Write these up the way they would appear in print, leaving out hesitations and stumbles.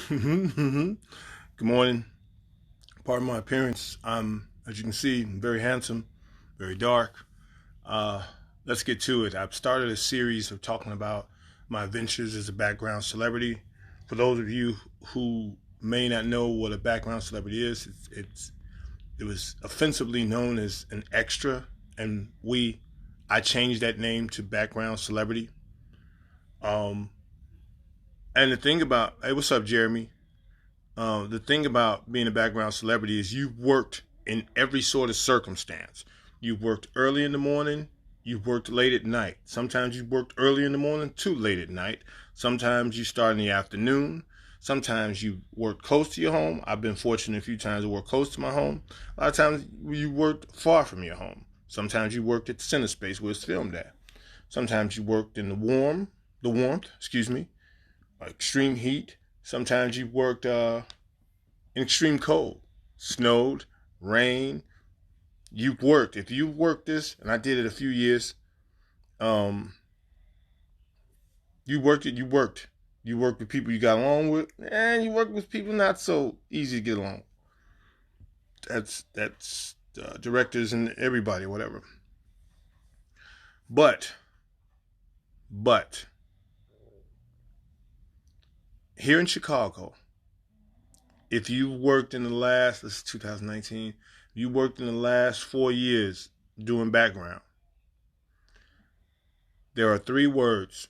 Good morning. Pardon my appearance. As you can see, I'm very handsome, very dark. Uh, let's get to it. I've started a series of talking about my adventures as a background celebrity. For those of you who may not know what a background celebrity is, it was offensively known as an extra, and I changed that name to background celebrity. Um, and the thing about, hey, what's up, Jeremy? The thing about being a background celebrity is you've worked in every sort of circumstance. You've worked early in the morning. You've worked late at night. Sometimes you've worked early in the morning to late at night. Sometimes you start in the afternoon. Sometimes you work close to your home. I've been fortunate a few times to work close to my home. A lot of times you worked far from your home. Sometimes you worked at the center space where it's filmed at. Sometimes you worked in the warmth, extreme heat. Sometimes you worked in extreme cold, snowed, rain. You've worked. If you've worked this, and I did it a few years, um, you worked it. You worked. You worked with people you got along with, and you worked with people not so easy to get along. That's directors and everybody, whatever. But but here in Chicago, if you worked in the last, this is 2019, you worked in the last 4 years doing background, there are three words.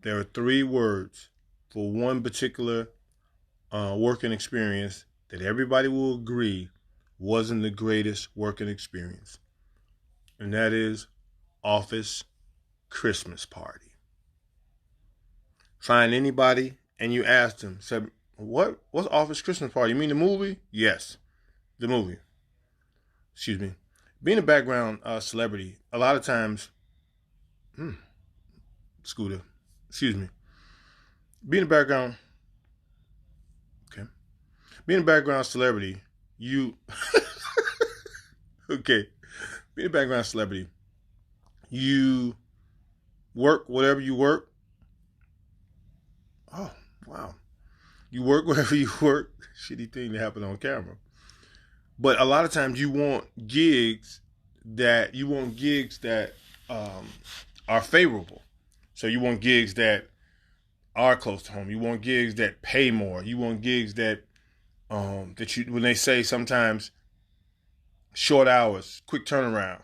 There are three words for one particular working experience that everybody will agree wasn't the greatest working experience. And that is office Christmas party. Find anybody and you ask them, say, what's office Christmas party? You mean the movie? Yes, the movie. Excuse me. Being a background celebrity, a lot of times, Scooter, excuse me. Being a background, okay. Being a background celebrity, you, okay. Being a background celebrity, you work whatever you work. Oh, wow. You work wherever you work. Shitty thing to happen on camera. But a lot of times you want gigs that um, are favorable. So you want gigs that are close to home. You want gigs that pay more. You want gigs that you when they say sometimes short hours, quick turnaround.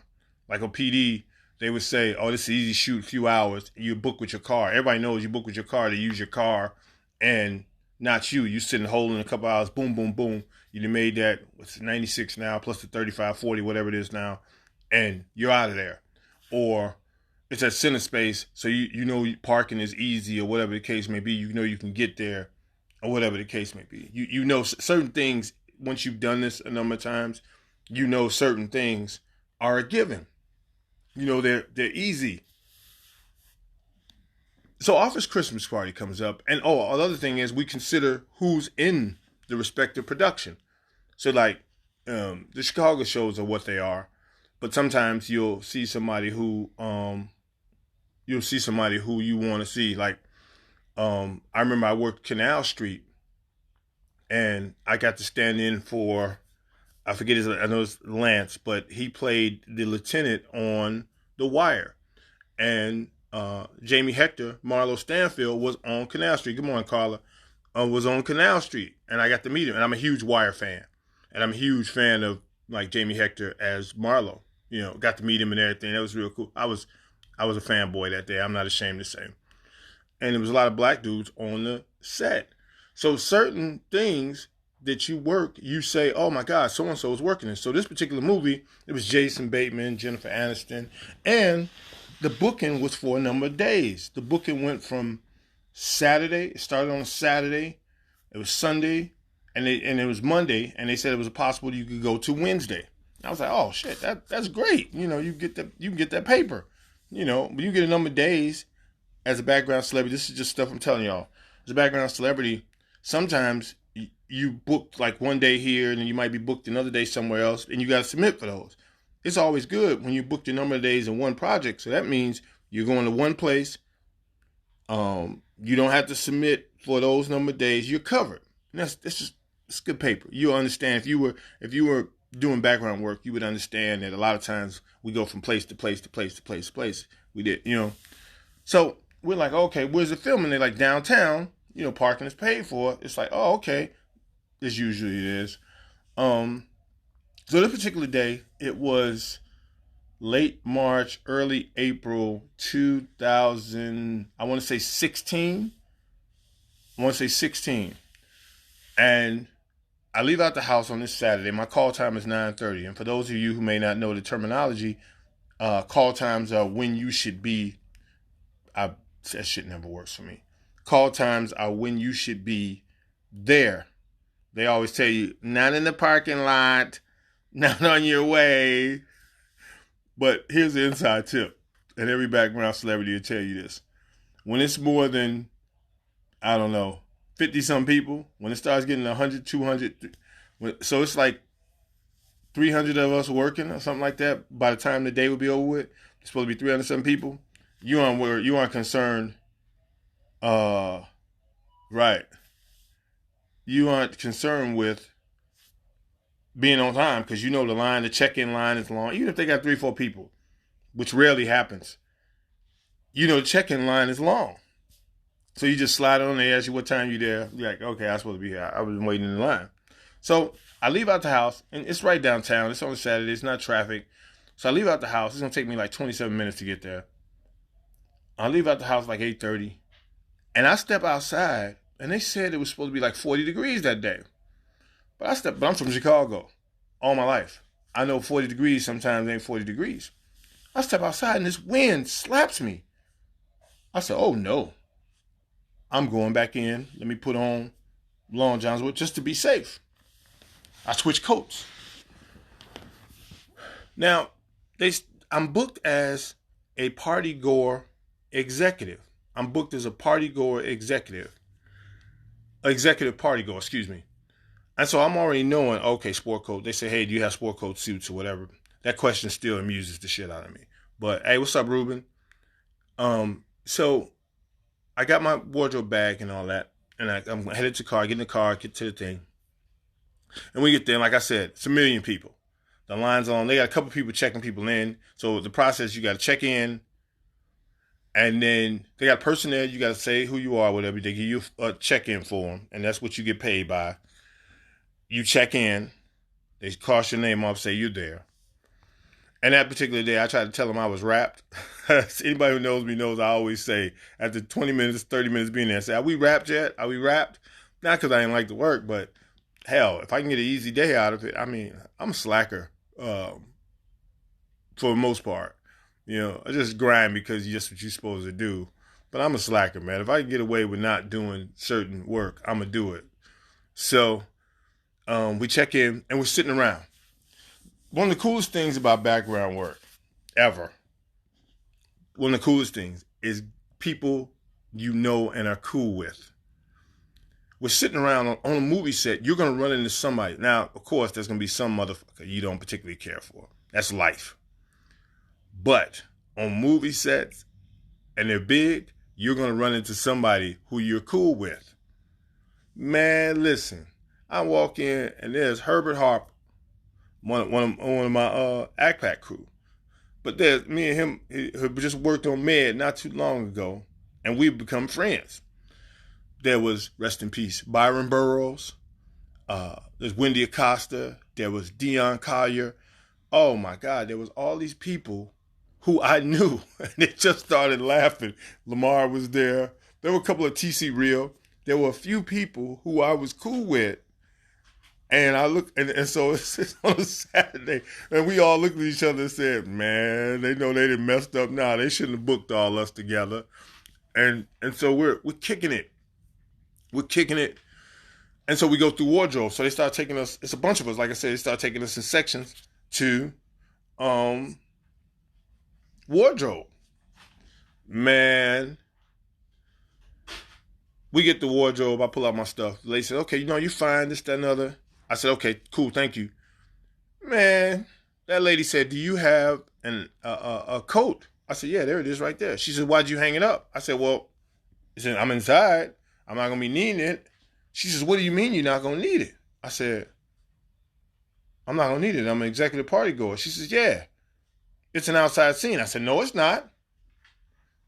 Like a PD, they would say, "Oh, this is easy shoot, few hours." You book with your car. Everybody knows you book with your car. They use your car, and not you. You sitting holding a couple hours. Boom, boom, boom. You done made that. What's 96 now plus the 35, 40, whatever it is now, and you're out of there. Or it's at center space, so you know parking is easy or whatever the case may be. You know you can get there, or whatever the case may be. You know certain things once you've done this a number of times. You know certain things are a given. You know they're easy. So office Christmas party comes up, and another thing is we consider who's in the respective production. So like the Chicago shows are what they are, but sometimes you'll see somebody who you want to see. Like I remember I worked Canal Street, and I got to stand in for I forget his I know it's Lance, but he played the lieutenant on The Wire. And Jamie Hector, Marlo Stanfield, was on Canal Street. Good morning, Carla. Was on Canal Street, and I got to meet him. And I'm a huge Wire fan, and I'm a huge fan of like Jamie Hector as Marlo. You know, got to meet him and everything. That was real cool. I was a fanboy that day. I'm not ashamed to say. And there was a lot of black dudes on the set. So certain things that you work, you say, "Oh my God, so and so is working this." So this particular movie, it was Jason Bateman, Jennifer Aniston, and the booking was for a number of days. The booking went from Saturday. It started on a Saturday. It was Sunday, and it was Monday. And they said it was possible you could go to Wednesday. I was like, "Oh shit, that's great." You know, you can get that paper. You know, but you get a number of days as a background celebrity. This is just stuff I'm telling y'all. As a background celebrity, sometimes you book like one day here, and then you might be booked another day somewhere else, and you got to submit for those. It's always good when you book your number of days in one project. So that means you're going to one place. You don't have to submit for those number of days. You're covered. And that's just it's good paper. You'll understand if you were doing background work, you would understand that a lot of times we go from place to place to place to place to place. We did, So we're like, okay, where's the filming? They're like downtown. Parking is paid for. It's like, oh, okay. As usually it is. So this particular day, it was late March, early April 2000. I want to say 16. And I leave out the house on this Saturday. My call time is 9:30. And for those of you who may not know the terminology, call times are when you should be. That shit never works for me. Call times are when you should be there. They always tell you, not in the parking lot, not on your way. But here's the inside tip. And every background celebrity will tell you this. When it's more than, I don't know, 50-some people, when it starts getting 100, 200, so it's like 300 of us working or something like that, by the time the day will be over with, it's supposed to be 300-some people, you aren't concerned, right. You aren't concerned with being on time because the check-in line is long. Even if they got 3 or 4 people, which rarely happens, the check-in line is long. So you just slide on, they ask you what time you're there. You're like, okay, I'm supposed to be here. I was waiting in the line. So I leave out the house, and it's right downtown. It's on a Saturday. It's not traffic. So I leave out the house. It's going to take me like 27 minutes to get there. I leave out the house like 8:30, and I step outside, and they said it was supposed to be like 40 degrees that day. But I'm from Chicago all my life. I know 40 degrees sometimes ain't 40 degrees. I step outside, and this wind slaps me. I said, oh, no. I'm going back in. Let me put on long johns just to be safe. I switch coats. Now, I'm booked as a party goer executive. I'm booked as a party goer executive party goer, excuse me. And so I'm already knowing, okay, sport coat. They say, hey, do you have sport coat suits or whatever? That question still amuses the shit out of me. But hey, what's up, Ruben? So I got my wardrobe bag and all that, and I'm headed to the car, get in the car, get to the thing. And we get there, and like I said, it's 1 million people. The line's on. They got a couple people checking people in. So the process, you got to check in, and then they got a person there. You got to say who you are, whatever. They give you a check-in form, and that's what you get paid by. You check in. They cross your name off, say you're there. And that particular day, I tried to tell them I was wrapped. Anybody who knows me knows I always say, after 20 minutes, 30 minutes being there, I say, are we wrapped yet? Are we wrapped? Not because I didn't like to work, but hell, if I can get an easy day out of it, I mean, I'm a slacker for the most part. I just grind because it's just what you're supposed to do. But I'm a slacker, man. If I can get away with not doing certain work, I'm going to do it. So we check in, and we're sitting around. One of the coolest things about background work ever, one of the coolest things is people you know and are cool with. We're sitting around on a movie set. You're going to run into somebody. Now, of course, there's going to be some motherfucker you don't particularly care for. That's life. But on movie sets, and they're big, you're going to run into somebody who you're cool with. Man, listen. I walk in, and there's Herbert Harper, one of my Act Pack crew. But there's me and him who just worked on Med not too long ago, and we've become friends. There was, rest in peace, Byron Burroughs. There's Wendy Acosta. There was Dion Collier. Oh my God, there was all these people who I knew, and they just started laughing. Lamar was there. There were a couple of TC Real. There were a few people who I was cool with. And I look, and so it's on a Saturday, and we all looked at each other and said, man, they know they done messed up now. They shouldn't have booked all us together. And so we're kicking it. We're kicking it. And so we go through wardrobe. So they start taking us, it's a bunch of us, like I said, they start taking us in sections to wardrobe. Man, we get the wardrobe. I pull out my stuff. The lady said, okay, you're fine, this, that, and other. I said, okay, cool, thank you. Man, that lady said, do you have a coat? I said, yeah, there it is right there. She said, why'd you hang it up? I said, well, He said, I'm inside. I'm not going to be needing it. She says, what do you mean you're not going to need it? I said, I'm not going to need it. I'm an executive party goer. She says, yeah, it's an outside scene. I said, no, it's not.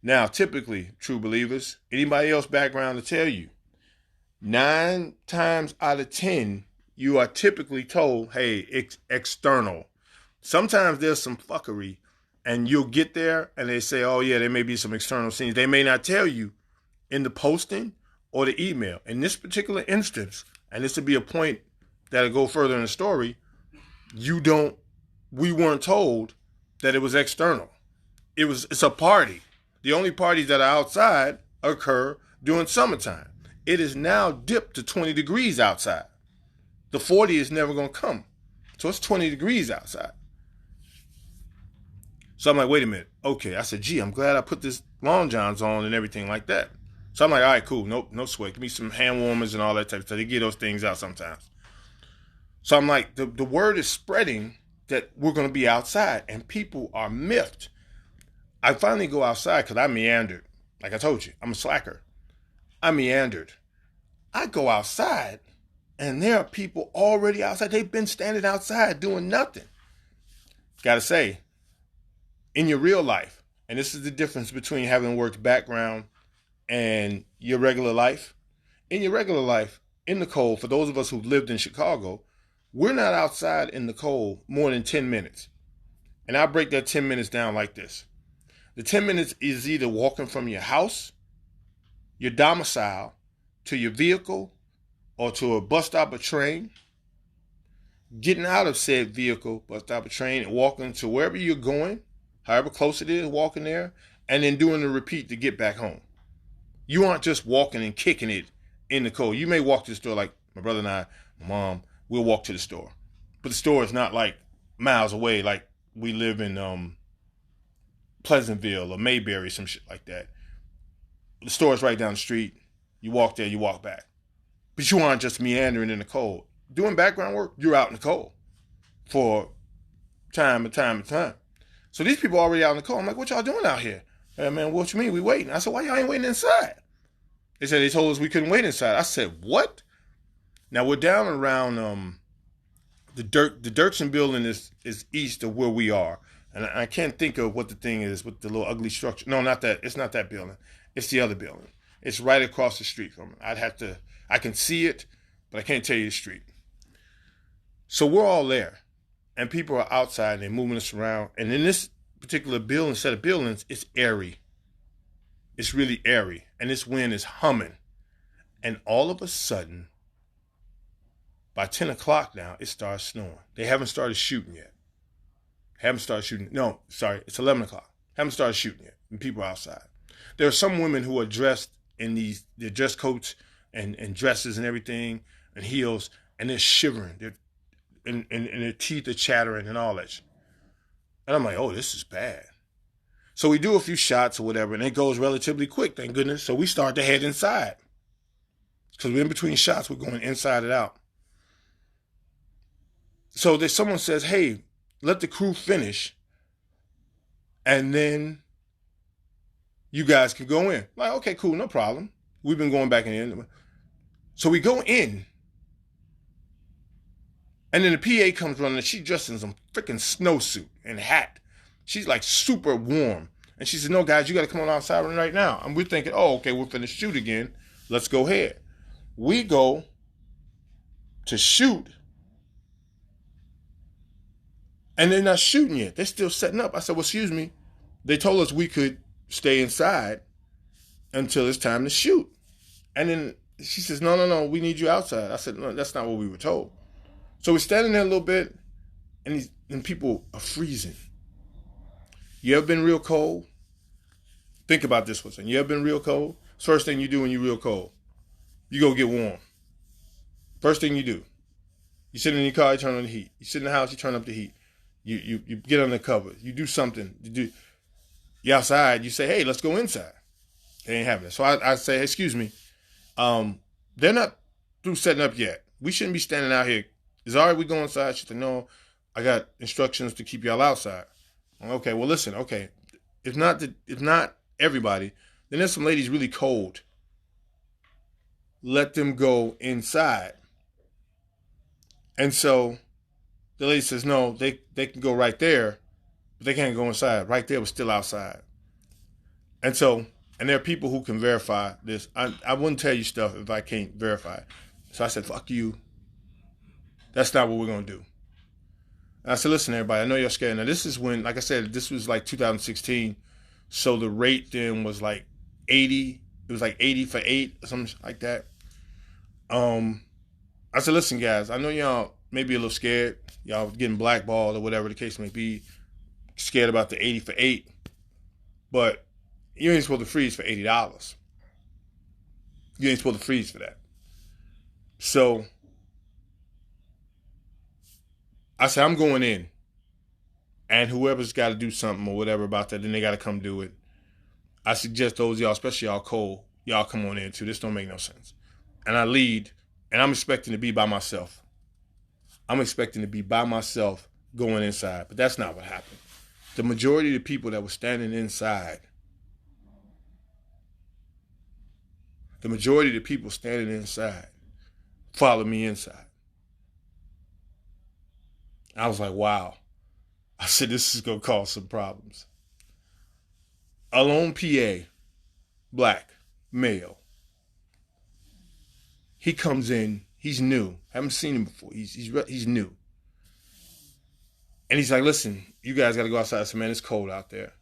Now, typically, true believers, anybody else background to tell you, 9 times out of 10, you are typically told, hey, it's external. Sometimes there's some fuckery, and you'll get there, and they say, oh, yeah, there may be some external scenes. They may not tell you in the posting or the email. In this particular instance, and this would be a point that'll go further in the story, we weren't told that it was external. It's a party. The only parties that are outside occur during summertime. It is now dipped to 20 degrees outside. The 40 is never going to come. So it's 20 degrees outside. So I'm like, wait a minute. Okay. I said, gee, I'm glad I put this long johns on and everything like that. So I'm like, all right, cool. Nope, no sweat. Give me some hand warmers and all that type of stuff. They get those things out sometimes. So I'm like, the word is spreading that we're going to be outside, and people are miffed. I finally go outside because I meandered. Like I told you, I'm a slacker. I meandered. I go outside, and there are people already outside. They've been standing outside doing nothing. Gotta say, in your real life, and this is the difference between having worked background and your regular life. In your regular life, in the cold, for those of us who've lived in Chicago, we're not outside in the cold more than 10 minutes. And I break that 10 minutes down like this. The 10 minutes is either walking from your house, your domicile, to your vehicle, or to a bus stop or train, getting out of said vehicle, bus stop or train, and walking to wherever you're going, however close it is, walking there, and then doing the repeat to get back home. You aren't just walking and kicking it in the cold. You may walk to the store like my brother and I, my mom, we'll walk to the store. But the store is not like miles away like we live in Pleasantville or Mayberry, some shit like that. The store is right down the street. You walk there, you walk back. But you aren't just meandering in the cold. Doing background work, you're out in the cold for time and time and time. So these people are already out in the cold. I'm like, what y'all doing out here? Hey, man, what you mean? We waiting. I said, why y'all ain't waiting inside? They said they told us we couldn't wait inside. I said, what? Now we're down around the Dirksen building is east of where we are. And I can't think of what the thing is with the little ugly structure. No, not that. It's not that building. It's the other building. It's right across the street from it. I can see it, but I can't tell you the street. So we're all there. And people are outside and they're moving us around. And in this particular building, set of buildings, it's airy. It's really airy. And this wind is humming. And all of a sudden, by 10 o'clock now, it starts snowing. They haven't started shooting yet. No, sorry, it's 11 o'clock. Haven't started shooting yet. And people are outside. There are some women who are dressed in their dress coats and dresses and everything and heels, and they're shivering. And their teeth are chattering and all that shit. And I'm like, oh, this is bad. So we do a few shots or whatever, and it goes relatively quick, thank goodness. So we start to head inside. Because we're in between shots, we're going inside and out. So someone says, hey, let the crew finish, and then you guys can go in. Like, okay, cool, no problem. We've been going back and in. So we go in, and then the PA comes running, and she's dressed in some freaking snowsuit and hat. She's like super warm. And she said, no, guys, you got to come on outside right now. And we're thinking, oh, okay, we're finna shoot again. Let's go ahead. We go to shoot, and they're not shooting yet. They're still setting up. I said, well, excuse me. They told us we could stay inside until it's time to shoot. And then she says, no, we need you outside. I said, no, that's not what we were told. So we're standing there a little bit, and people are freezing. You ever been real cold? Think about this one. You ever been real cold? First thing you do when you're real cold, you go get warm. First thing you do. You sit in your car, you turn on the heat. You sit in the house, you turn up the heat. You get under the covers. You do something. You're outside, you say, hey, let's go inside. They ain't having it. So I say, excuse me, they're not through setting up yet. We shouldn't be standing out here. Is it all right we go inside? She said, no, I got instructions to keep y'all outside. Okay, well, listen, okay. If not everybody, then there's some ladies really cold let them go inside. And so the lady says, no, they can go right there, but they can't go inside. Right there was still outside. And so, and there are people who can verify this. I wouldn't tell you stuff if I can't verify it. So I said, fuck you. That's not what we're going to do. And I said, listen, everybody, I know you're scared. Now, this is when, like I said, this was like 2016. So the rate then was like 80. It was like 80 for 8 or something like that. I said, listen, guys, I know y'all may be a little scared. Y'all getting blackballed or whatever the case may be. Scared about the 80 for 8. But you ain't supposed to freeze for $80. You ain't supposed to freeze for that. So I said, I'm going in. And whoever's got to do something or whatever about that, then they got to come do it. I suggest those of y'all, especially y'all cold, y'all come on in too. This don't make no sense. And I lead, and I'm expecting to be by myself. I'm expecting to be by myself going inside. But that's not what happened. The majority of the people that were standing inside, followed me inside. I was like, wow. I said, this is going to cause some problems. A lone PA, black, male. He comes in. He's new. Haven't seen him before. He's new. And he's like, listen, you guys got to go outside. I said, man, it's cold out there.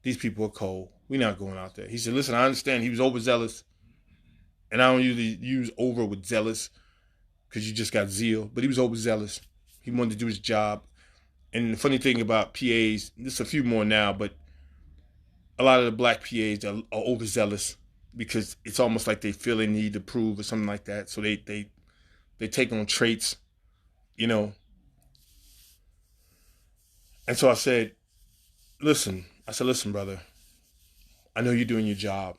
These people are cold. We're not going out there. He said, listen, I understand. He was overzealous. And I don't usually use over with zealous because you just got zeal. But he was overzealous. He wanted to do his job. And the funny thing about PAs, there's a few more now, but a lot of the black PAs are overzealous because it's almost like they feel they need to prove or something like that. So they take on traits, you know. And so I said, listen, brother, I know you're doing your job.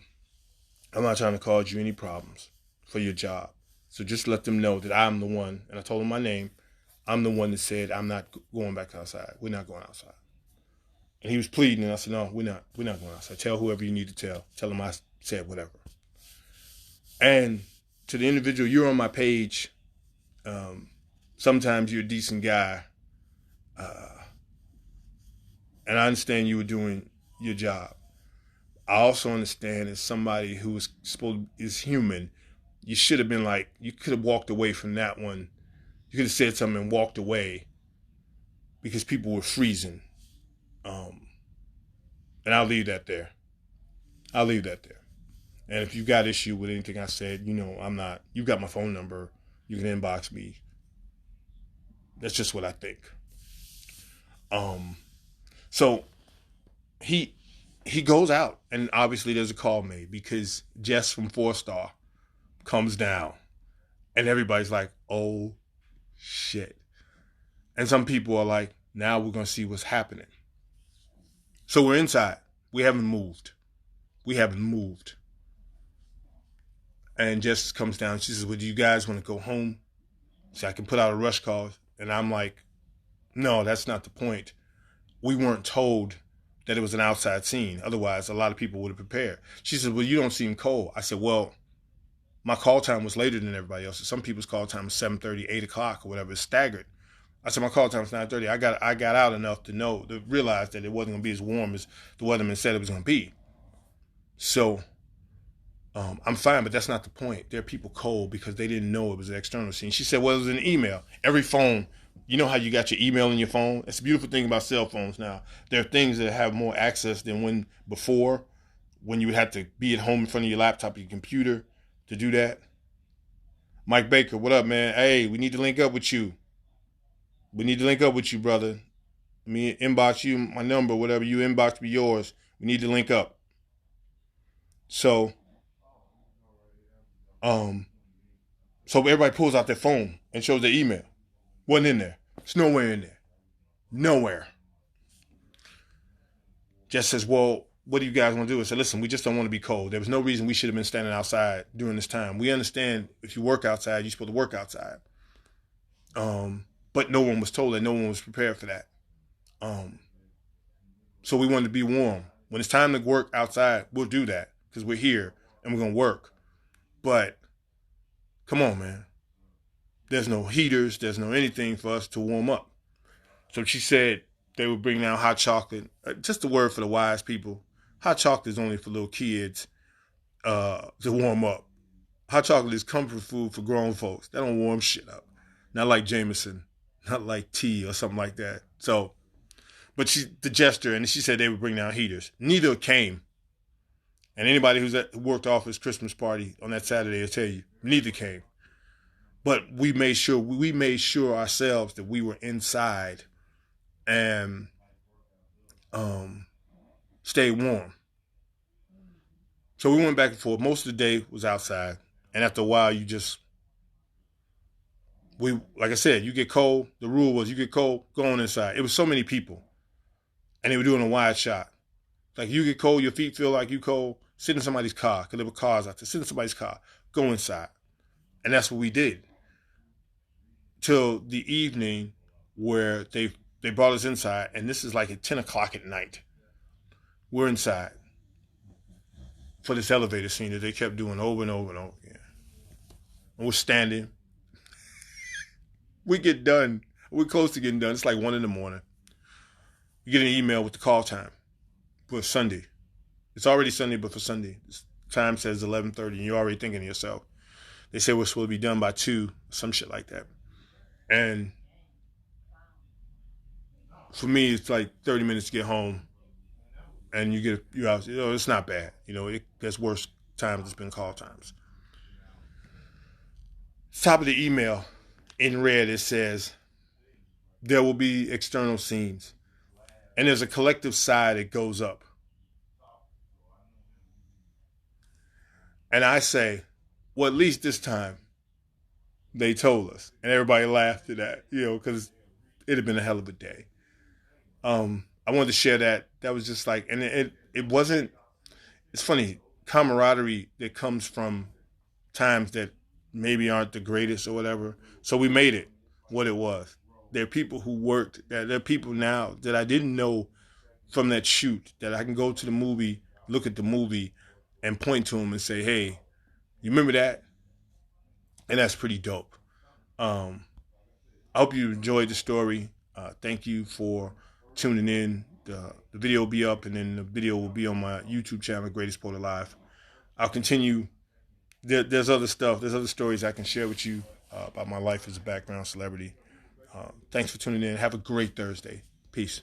I'm not trying to cause you any problems for your job. So just let them know that I'm the one, and I told them my name, I'm the one that said I'm not going back outside. We're not going outside. And he was pleading, and I said, no, we're not going outside. Tell whoever you need to tell. Tell them I said whatever. And to the individual, you're on my page. Sometimes you're a decent guy. And I understand you were doing your job. I also understand as somebody who is human, you should have been like, you could have walked away from that one. You could have said something and walked away because people were freezing. And I'll leave that there. And if you got issue with anything I said, you've got my phone number. You can inbox me. That's just what I think. So he goes out, and obviously there's a call made because Jess from 4-Star comes down, and everybody's like, oh, shit. And some people are like, now we're going to see what's happening. So we're inside. We haven't moved. And Jess comes down. She says, well, do you guys want to go home so I can put out a rush call? And I'm like, no, that's not the point. We weren't told that it was an outside scene. Otherwise, a lot of people would have prepared. She said, well, you don't seem cold. I said, well, my call time was later than everybody else's. Some people's call time was 7:30, 8 o'clock or whatever. It's staggered. I said, my call time was 9:30. I got out enough to realize that it wasn't going to be as warm as the weatherman said it was going to be. So I'm fine, but that's not the point. There are people cold because they didn't know it was an external scene. She said, well, it was an email. Every phone, you know how you got your email in your phone? That's the beautiful thing about cell phones now. There are things that have more access than when you would have to be at home in front of your laptop or your computer to do that. Mike Baker, what up, man? Hey, we need to link up with you. Brother. Me inbox you my number, whatever you inbox me yours. We need to link up. So everybody pulls out their phone and shows their email. Wasn't in there. It's nowhere in there. Nowhere. Jess says, well, what do you guys want to do? I said, listen, we just don't want to be cold. There was no reason we should have been standing outside during this time. We understand if you work outside, you're supposed to work outside. But no one was told that. No one was prepared for that. So we wanted to be warm. When it's time to work outside, we'll do that because we're here and we're going to work. But Come on, man. There's no heaters. There's no anything for us to warm up. So she said they would bring down hot chocolate. Just a word for the wise people. Hot chocolate is only for little kids to warm up. Hot chocolate is comfort food for grown folks. That don't warm shit up. Not like Jameson. Not like tea or something like that. So, but the gesture, and she said they would bring down heaters. Neither came. And anybody who worked off his Christmas party on that Saturday will tell you, neither came. But we made sure ourselves that we were inside and stay warm. So we went back and forth. Most of the day was outside. And after a while, like I said, you get cold. The rule was you get cold, go on inside. It was so many people. And they were doing a wide shot. Like you get cold, your feet feel like you cold, sit in somebody's car, because there were cars out there. Sit in somebody's car, go inside. And that's what we did. Till the evening where they brought us inside, and this is like at 10 o'clock at night. We're inside for this elevator scene that they kept doing over and over and over again. And we're standing. We get done. We're close to getting done. It's like 1 a.m. You get an email with the call time for Sunday. It's already Sunday, but for Sunday. This time says 11:30, and you're already thinking to yourself. They say we're supposed to be done by 2, some shit like that. And for me, it's like 30 minutes to get home. And you're out. It's not bad. There's worse times. It's been call times. Top of the email, in red, it says, there will be external scenes. And there's a collective sigh that goes up. And I say, well, at least this time, they told us. And everybody laughed at that, because it had been a hell of a day. I wanted to share that. That was just like, and it wasn't, it's funny, camaraderie that comes from times that maybe aren't the greatest or whatever. So we made it what it was. There are people who worked, there are people now that I didn't know from that shoot that I can go to the movie, look at the movie, and point to them and say, hey, you remember that? And that's pretty dope. I hope you enjoyed the story. Thank you for tuning in. The video will be up, and then the video will be on my YouTube channel, Greatest Sport Alive. I'll continue. There's other stuff. There's other stories I can share with you about my life as a background celebrity. Thanks for tuning in. Have a great Thursday. Peace.